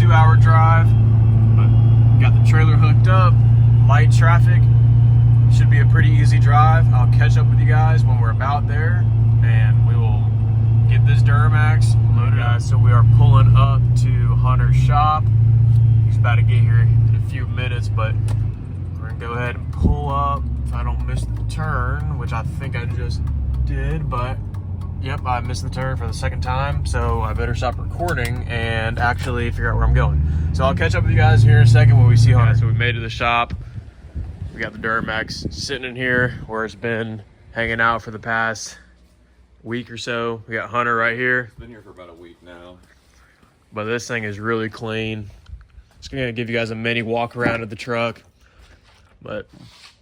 2-hour drive, but got the trailer hooked up, light traffic. Should be a pretty easy drive. I'll catch up with you guys when we're about there, and we will get this Duramax loaded up. So we are pulling up to Hunter's shop. He's about to get here in a few minutes, but we're gonna go ahead and pull up if I don't miss the turn, which I think I just did, but yep, I missed the turn for the second time, so I better stop recording and actually figure out where I'm going. So I'll catch up with you guys here in a second when we see Hunter. So we made it to the shop. We got the Duramax sitting in here where it's been hanging out for the past week or so. We got Hunter right here. It's been here for about a week now. But this thing is really clean. Just gonna give you guys a mini walk around of the truck, but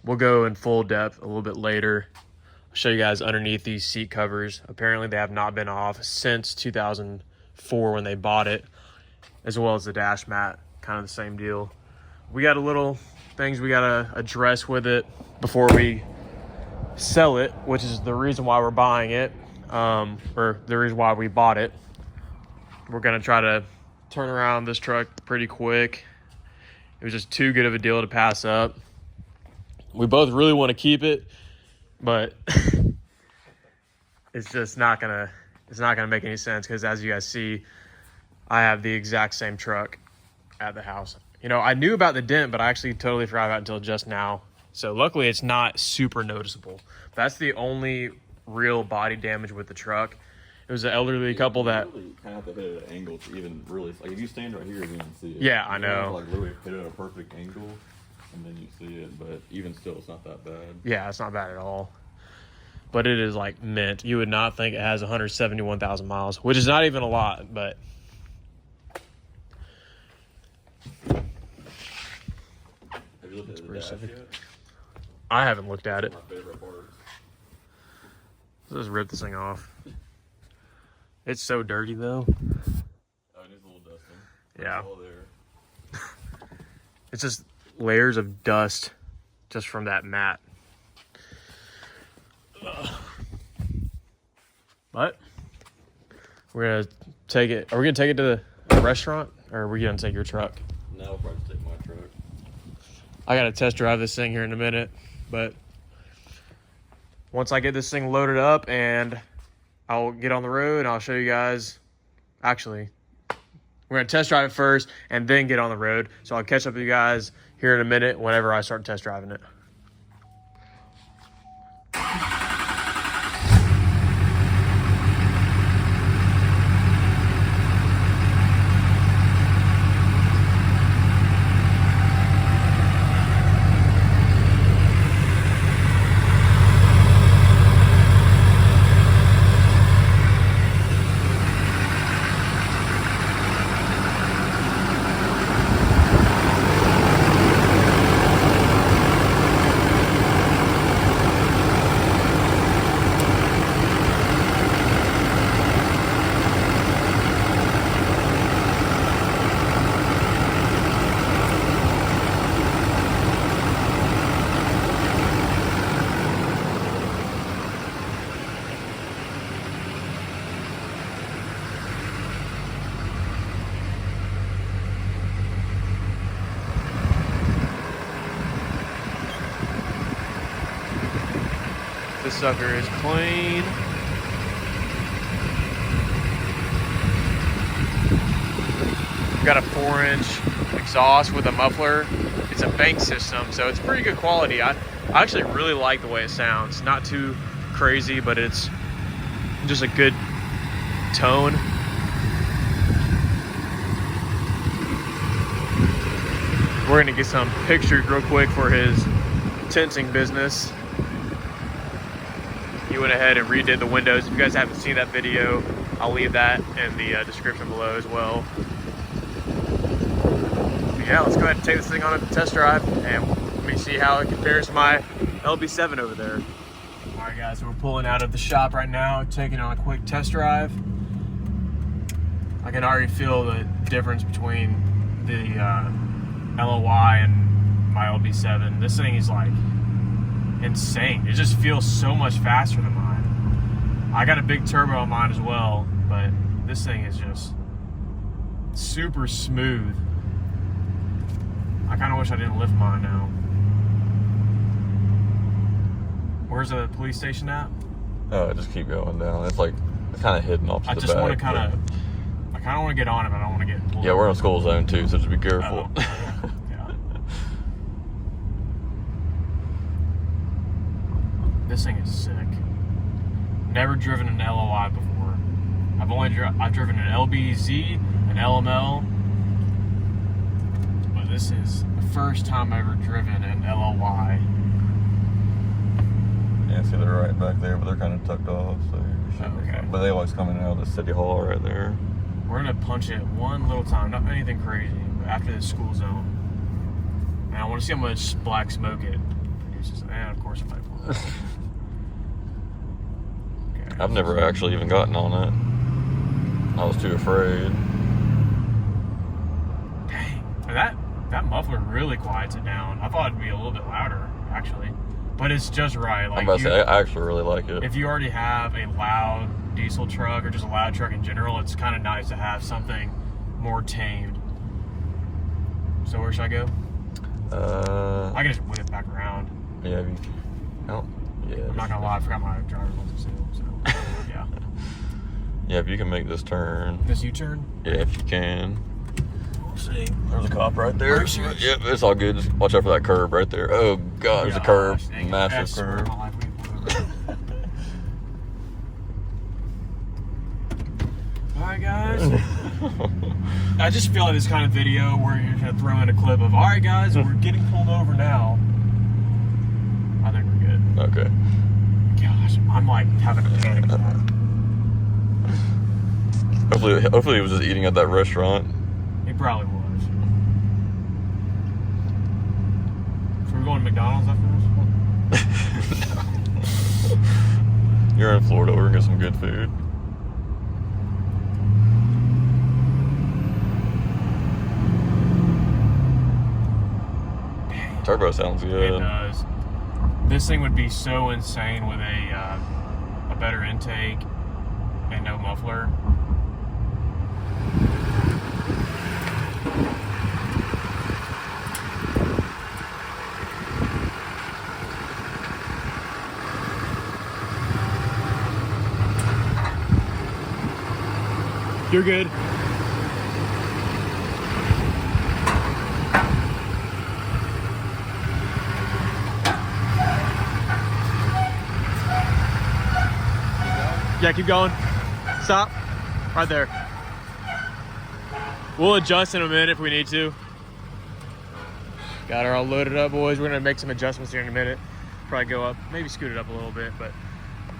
we'll go in full depth a little bit later. I'll show you guys underneath these seat covers. Apparently they have not been off since 2004 when they bought it, as well as the dash mat, kind of the same deal. We got a little things we gotta address with it before we sell it, which is the reason why we're buying it, or the reason why we bought it. We're gonna try to turn around this truck pretty quick. It was just too good of a deal to pass up. We both really want to keep it, but it's just not gonna make any sense, because as you guys see, I have the exact same truck at the house. You know, I knew about the dent, but I actually totally forgot about it until just now. So luckily it's not super noticeable. That's the only real body damage with the truck. It was an elderly couple that really kind of have to hit it at an angle to even really, like if you stand right here, you can see it. Yeah, I know. Like literally hit it at a perfect angle, and then you see it. But even still, it's not that bad. Yeah, it's not bad at all. But it is like mint. You would not think it has 171,000 miles, which is not even a lot, but Have you looked at the dash yet? I haven't looked at it. My favorite part. Let's just rip this thing off. It's so dirty though. Oh, it needs a little dusting. Yeah. It's all there. It's just layers of dust just from that mat. But we're gonna take it. Are we gonna take it to the restaurant, or are we gonna take your truck? No, I'll probably take my truck. I gotta test drive this thing here in a minute, but once I get this thing loaded up and I'll get on the road and I'll show you guys. Actually, we're gonna test drive it first and then get on the road. So I'll catch up with you guys here in a minute whenever I start test driving it. This sucker is clean. Got a 4-inch exhaust with a muffler. It's a bank system, so it's pretty good quality. I actually really like the way it sounds. Not too crazy, but it's just a good tone. We're gonna get some pictures real quick for his tinting business. He went ahead and redid the windows. If you guys haven't seen that video, I'll leave that in the description below as well. But yeah, let's go ahead and take this thing on a test drive and let me see how it compares to my LB7 over there. All right guys, so we're pulling out of the shop right now, taking on a quick test drive. I can already feel the difference between the LOY and my LB7. This thing is like insane. It just feels so much faster than mine. I got a big turbo on mine as well, but this thing is just super smooth. I kind of wish I didn't lift mine now. Where's the police station at? Just keep going down. It's like kind of hidden off to the back. I just want to I kind of want to get on it, but I don't want to get pulled Yeah, we're over. in a school zone too, so just be careful. Yeah. This thing is sick. Never driven an LOI before. I've driven an LBZ, an LML, but this is the first time I've ever driven an LOI. Yeah, see, they're right back there, but they're kind of tucked off, so you should be fine. But they always come in and out of the city hall right there. We're gonna punch it one little time, not anything crazy, but after this school zone. And I want to see how much black smoke it produces. And of course it might blow. Okay. I've never actually even gotten on it. I was too afraid. Dang. That muffler really quiets it down. I thought it'd be a little bit louder, actually. But it's just right. Like, I'm about to say, I actually really like it. If you already have a loud diesel truck or just a loud truck in general, it's kind of nice to have something more tamed. So where should I go? I can just whip it back around. Yeah. Yeah. I'm not gonna lie, I forgot my driver's license still, so yeah. Yeah, if you can make this turn. This U-turn? Yeah, if you can. We'll see. There's a cop right there. Where's yours? Yep, it's all good. Just watch out for that curb right there. Oh God, there's a curb. Massive curb. Alright guys. I just feel like this kind of video where you're gonna throw in a clip of, alright guys, we're getting pulled over now. I think we're good. Okay. Gosh, I'm like having a panic attack. Hopefully he was just eating at that restaurant. He probably was. So we're going to McDonald's after this? No. You're in Florida, we're gonna get some good food. Turbo sounds good. It does. This thing would be so insane with a better intake and no muffler. You're good. Yeah, keep going. Stop. Right there. We'll adjust in a minute if we need to. Got her all loaded up, boys. We're gonna make some adjustments here in a minute. Probably go up, maybe scoot it up a little bit, but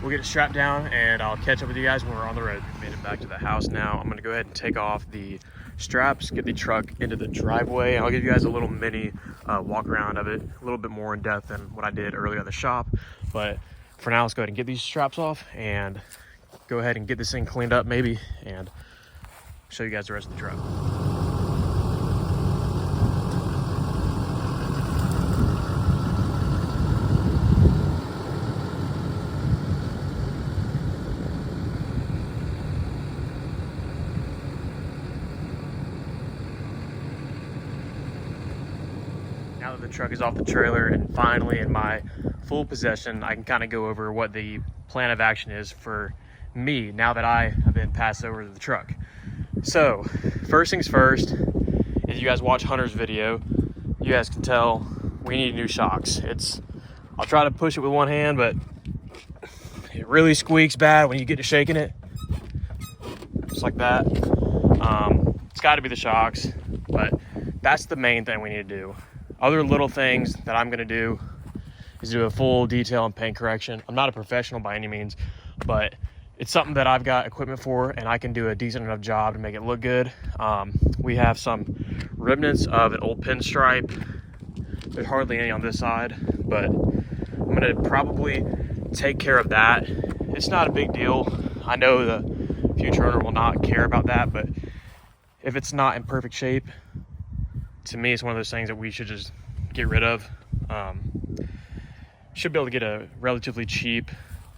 we'll get it strapped down and I'll catch up with you guys when we're on the road. Made it back to the house now. I'm gonna go ahead and take off the straps, get the truck into the driveway. I'll give you guys a little mini walk around of it, a little bit more in depth than what I did earlier at the shop. But for now, let's go ahead and get these straps off and go ahead and get this thing cleaned up maybe and show you guys the rest of the truck. Now that the truck is off the trailer and finally in my full possession, I can kind of go over what the plan of action is for me now that I have been passed over to the truck. So first things first, if you guys watch Hunter's video, you guys can tell we need new shocks. I'll try to push it with one hand, but it really squeaks bad when you get to shaking it, just like that. It's got to be the shocks, but that's the main thing we need to do. Other little things that I'm gonna do is do a full detail and paint correction. I'm not a professional by any means, but it's something that I've got equipment for and I can do a decent enough job to make it look good. We have some remnants of an old pinstripe. There's hardly any on this side, but I'm gonna probably take care of that. It's not a big deal. I know the future owner will not care about that, but if it's not in perfect shape, to me, it's one of those things that we should just get rid of. Should be able to get a relatively cheap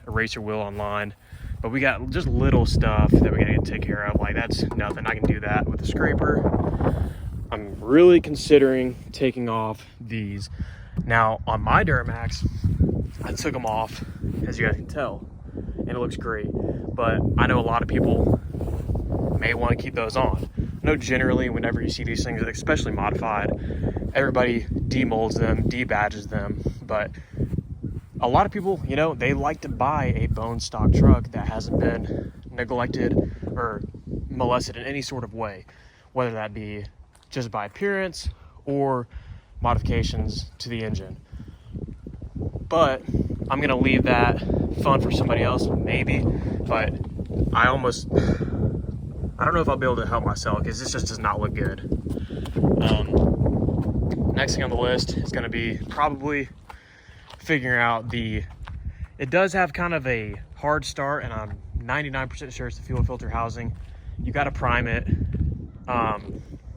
eraser wheel online, but we got just little stuff that we gotta to take care of. Like, that's nothing. I can do that with a scraper. I'm really considering taking off these. Now, on my Duramax, I took them off, as you guys can tell, and it looks great. But I know a lot of people may want to keep those on. I know generally whenever you see these things, especially modified, everybody demolds them, debadges them, but a lot of people, you know, they like to buy a bone stock truck that hasn't been neglected or molested in any sort of way, whether that be just by appearance or modifications to the engine. But I'm gonna leave that fun for somebody else, maybe, but I don't know if I'll be able to help myself because this just does not look good. Next thing on the list is gonna be probably figuring out it does have kind of a hard start, and I'm 99% sure it's the fuel filter housing. You got to prime it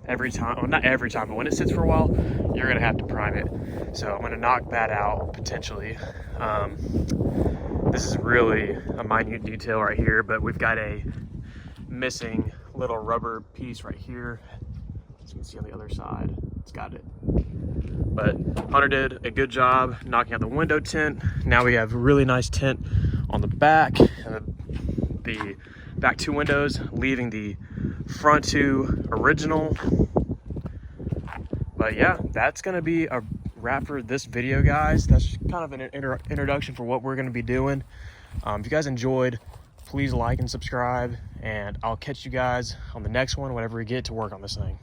every time. Well, not every time, but when it sits for a while, you're gonna have to prime it. So I'm gonna knock that out potentially. This is really a minute detail right here, but we've got a missing little rubber piece right here. As you can see on the other side, it's got it. But Hunter did a good job knocking out the window tint. Now we have a really nice tint on the back, and the back two windows, leaving the front two original. But yeah, that's gonna be a wrap for this video, guys. That's kind of an introduction for what we're gonna be doing. If you guys enjoyed, please like and subscribe, and I'll catch you guys on the next one whenever we get to work on this thing.